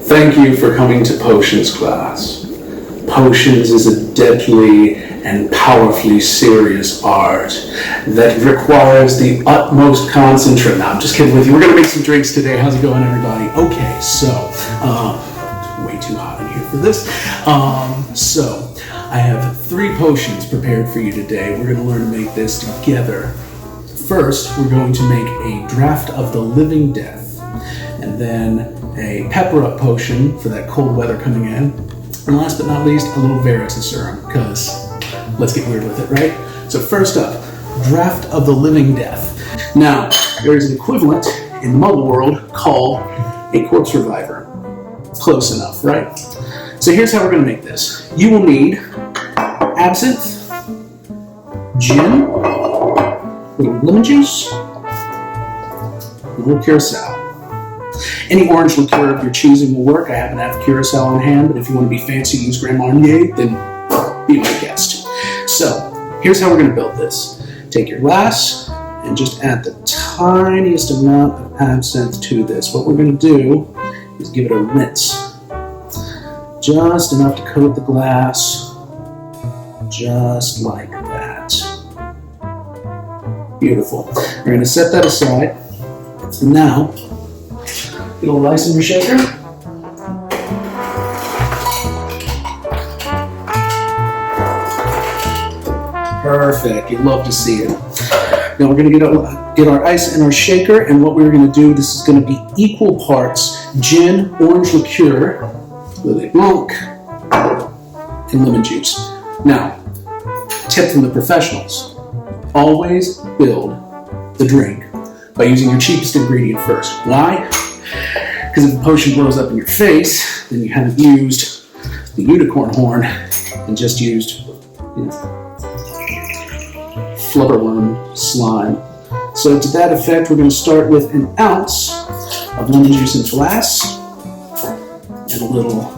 Thank you for coming to potions class. Potions is a deadly and powerfully serious art that requires the utmost concentration. No, I'm just kidding with you. We're going to make some drinks today. How's it going, everybody? Okay, so, way too hot in here for this. So, I have 3 potions prepared for you today. We're going to learn to make this together. First, we're going to make a draft of the living death, and then a pepper up potion for that cold weather coming in. And last but not least, a little Varix serum, because let's get weird with it, right? So first up, draft of the living death. Now, there is an equivalent in the muggle world called a corpse reviver. Close enough, right? So here's how we're going to make this. You will need absinthe, gin, a little lemon juice, a little curacao. Any orange liqueur of your choosing will work. I happen to have curacao on hand, but if you want to be fancy, use Grand Marnier, then be my guest. So, here's how we're going to build this. Take your glass and just add the tiniest amount of absinthe to this. What we're going to do is give it a rinse. Just enough to coat the glass, just like that. Beautiful. We're going to set that aside. And now, get a little ice in your shaker. Perfect. You'd love to see it. Now we're going to get our ice in our shaker, and what we're going to do, this is going to be equal parts gin, orange liqueur, Lily Blanc, and lemon juice. Now, tip from the professionals. Always build the drink by using your cheapest ingredient first. Why? Because if the potion blows up in your face, then you haven't used the unicorn horn and just used, flubberworm slime. So to that effect, we're going to start with an ounce of lemon juice in a glass and a little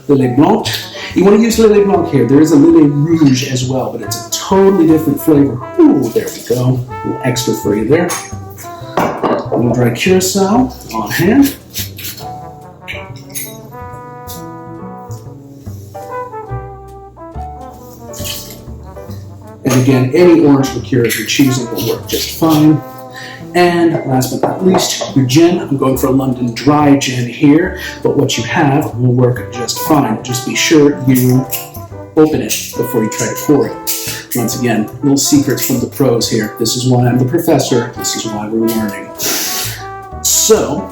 Lily Blanc. You want to use Lily Blanc here. There is a Lily Rouge as well, but it's a totally different flavor. Ooh, there we go. A little extra for you there. A little dry curacao on hand. And again, any orange liqueur of your choosing will work just fine. And last but not least, your gin. I'm going for a London dry gin here, but what you have will work just fine. Just be sure you open it before you try to pour it. Once again, little secrets from the pros here. This is why I'm the professor. This is why we're learning. So,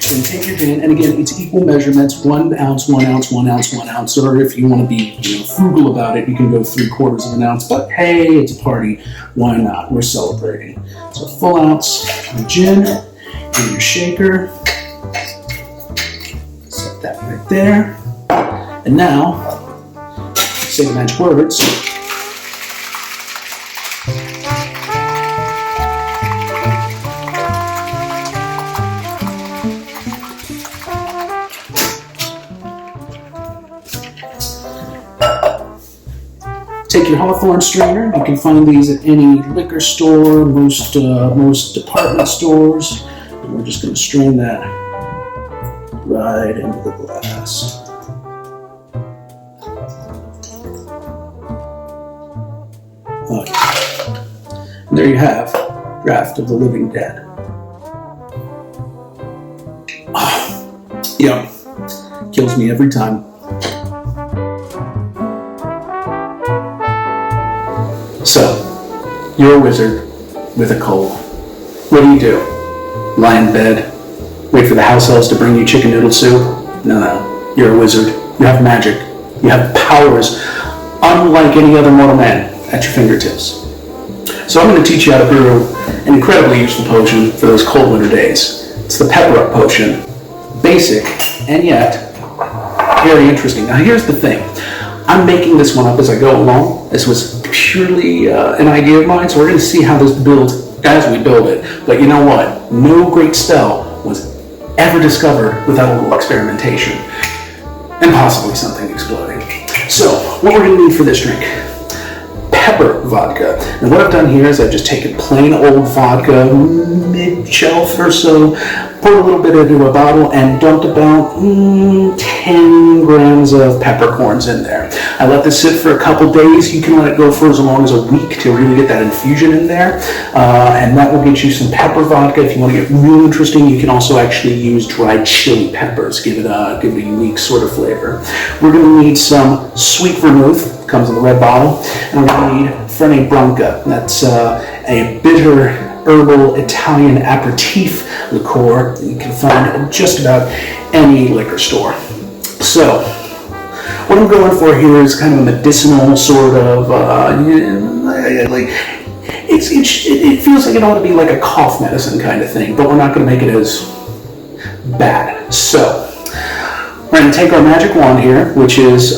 then take your gin, and again, it's equal measurements, 1 ounce, 1 ounce, 1 ounce, 1 ounce, or if you want to be frugal about it, you can go 3/4 of an ounce, but hey, it's a party, why not? We're celebrating. So a full ounce of gin in your shaker. Set that right there. And now, say the magic words. Take your Hawthorne strainer. You can find these at any liquor store, most department stores. And we're just going to strain that right into the glass. Okay. And there you have Draft of the Living Dead. Oh, yum. Kills me every time. So, you're a wizard with a cold. What do? Lie in bed, wait for the house elves to bring you chicken noodle soup? No, you're a wizard. You have magic. You have powers unlike any other mortal man at your fingertips. So I'm going to teach you how to brew an incredibly useful potion for those cold winter days. It's the pepper up potion. Basic, and yet very interesting. Now here's the thing. I'm making this one up as I go along. This was purely an idea of mine, so we're going to see how this builds as we build it. But you know what? No great spell was ever discovered without a little experimentation. And possibly something exploding. So, what we're going to need for this drink. pepper vodka. And what I've done here is I've just taken plain old vodka, mid-shelf or so, poured a little bit into a bottle, and dumped about 10 grams of peppercorns in there. I let this sit for a couple days. You can let it go for as long as a week to really get that infusion in there, and that will get you some pepper vodka. If you want to get real interesting, you can also actually use dried chili peppers, give it a unique sort of flavor. We're going to need some sweet vermouth, comes in the red bottle, and we're going to need Fernet Branca. That's a bitter herbal Italian aperitif liqueur that you can find at just about any liquor store. So, what I'm going for here is kind of a medicinal sort of, it feels like it ought to be like a cough medicine kind of thing, but we're not going to make it as bad. So, we're going to take our magic wand here, which is,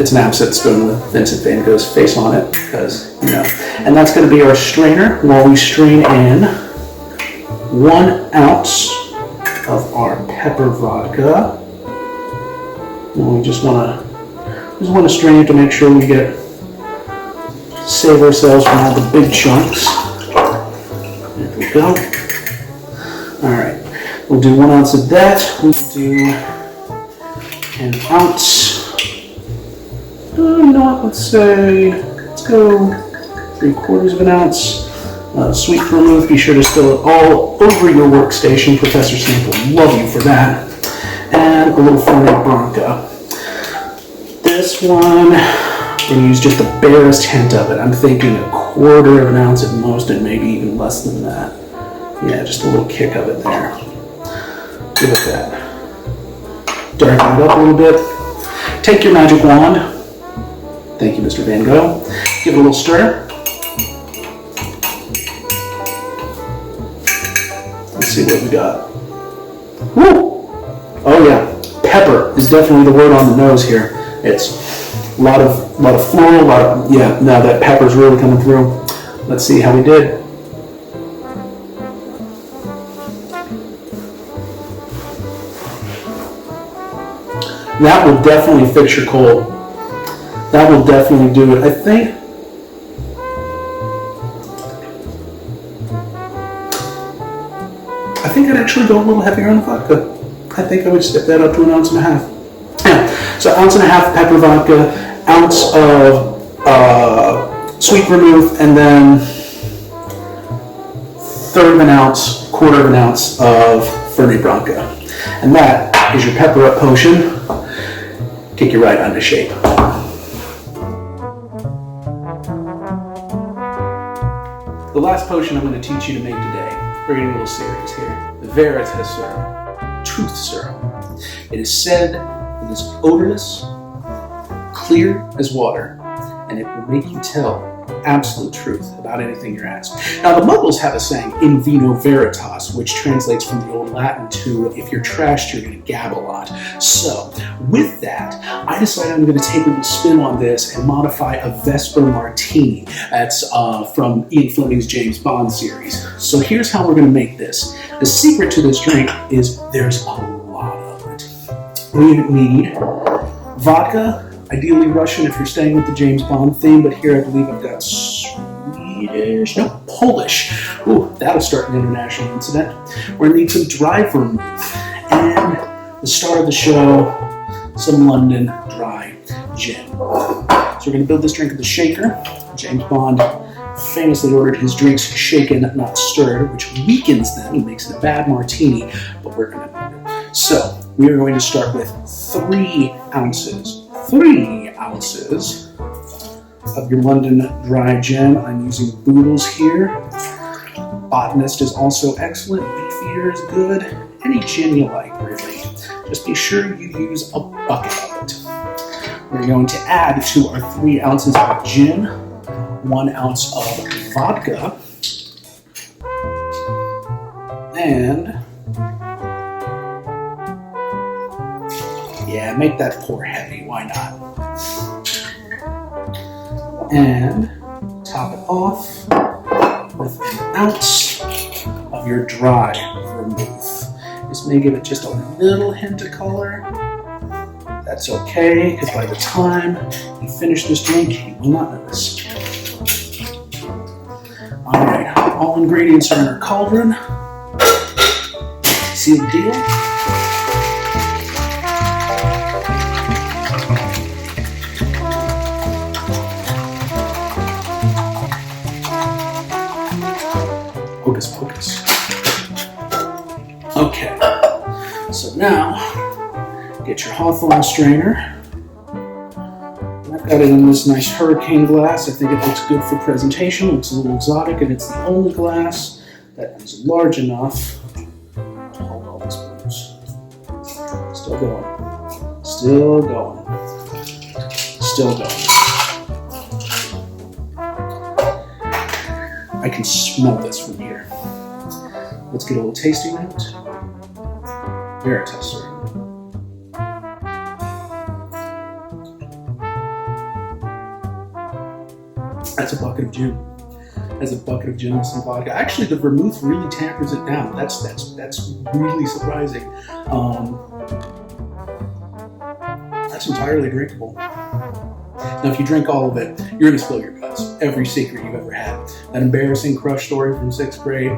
it's an absinthe spoon with Vincent van Gogh's face on it, because, and that's going to be our strainer while we strain in 1 ounce of our pepper vodka. And we just want to strain it to make sure we save ourselves from all the big chunks. There we go. All right, we'll do 1 ounce of that. We'll do an ounce. You know what? Let's go 3/4 of an ounce. Sweet vermouth. Be sure to spill it all over your workstation. Professor Snape will love you for that. And a little Fernet Branca. This one, I'm going to use just the barest hint of it. I'm thinking 1/4 of an ounce at most, and maybe even less than that. Yeah, just a little kick of it there. Give it that. Darken it up a little bit. Take your magic wand. Thank you, Mr. Van Gogh. Give it a little stir. Let's see what we got. Woo! Oh yeah, pepper is definitely the word on the nose here. It's a lot of floral, now that pepper's really coming through. Let's see how we did. That will definitely fix your cold. That will definitely do it. I think I'd actually go a little heavier on the vodka. I think I would step that up to 1.5 ounces. Yeah, so 1.5 ounces pepper vodka, ounce of sweet vermouth, and then 1/3 of an ounce, 1/4 of an ounce of Fernet Branca. And that is your pepper up potion. Kick you right into shape. The last potion I'm going to teach you to make today, we're getting a little serious here. The Veritas Serum, Truth Serum. It is said it is odorless, clear as water, and it will make you tell absolute truth about anything you're asked. Now, the Muggles have a saying, in vino veritas, which translates from the old Latin to, if you're trashed, you're going to gab a lot. So, with that, I decided I'm going to take a little spin on this and modify a Vesper Martini. That's from Ian Fleming's James Bond series. So here's how we're going to make this. The secret to this drink is there's a lot of it. We need vodka, ideally Russian if you're staying with the James Bond theme, but here I believe I've got Polish. Ooh, that'll start an international incident. We're going to need some dry vermouth, and the star of the show, some London dry gin. So we're going to build this drink with a shaker. James Bond famously ordered his drinks shaken, not stirred, which weakens them and makes it a bad martini, but we're going to do it. So we are going to start with 3 ounces. 3 ounces of your London dry gin. I'm using Boodles here. Botanist is also excellent. Beefeater is good. Any gin you like, really. Just be sure you use a bucket of it. We're going to add to our 3 ounces of gin 1 ounce of vodka, and yeah, make that pour heavy, why not? And top it off with 1 ounce of your dry vermouth. This may give it just a little hint of color. That's okay, because by the time you finish this drink, you will not notice. All right, all ingredients are in our cauldron. Seal the deal. Hocus pocus. Okay, so now get your Hawthorne strainer. I've got it in this nice hurricane glass. I think it looks good for presentation. It looks a little exotic, and it's the only glass that is large enough to hold all these booze. Still going. Still going. Still going. I can smell this from here. Let's get a little tasting note. Veritas syrup. That's a bucket of gin. That's a bucket of gin with some vodka. Actually, the vermouth really tampers it down. That's really surprising. That's entirely drinkable. Now, if you drink all of it, you're gonna spill your guts. Every secret you've ever had. That embarrassing crush story from 6th grade.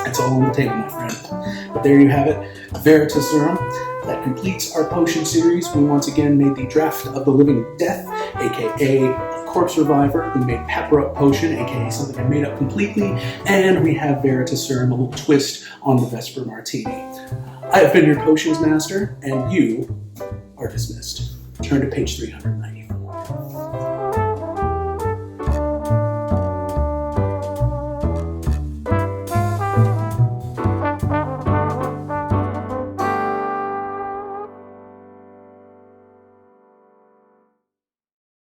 It's all on the table, my friend. But there you have it, Veritas Serum. That completes our potion series. We once again made the Draft of the Living Death, aka Corpse Survivor. We made Pepper Up Potion, aka something I made up completely. And we have Veritas Serum, a little twist on the Vesper Martini. I have been your Potions Master, and you are dismissed. Turn to page 390.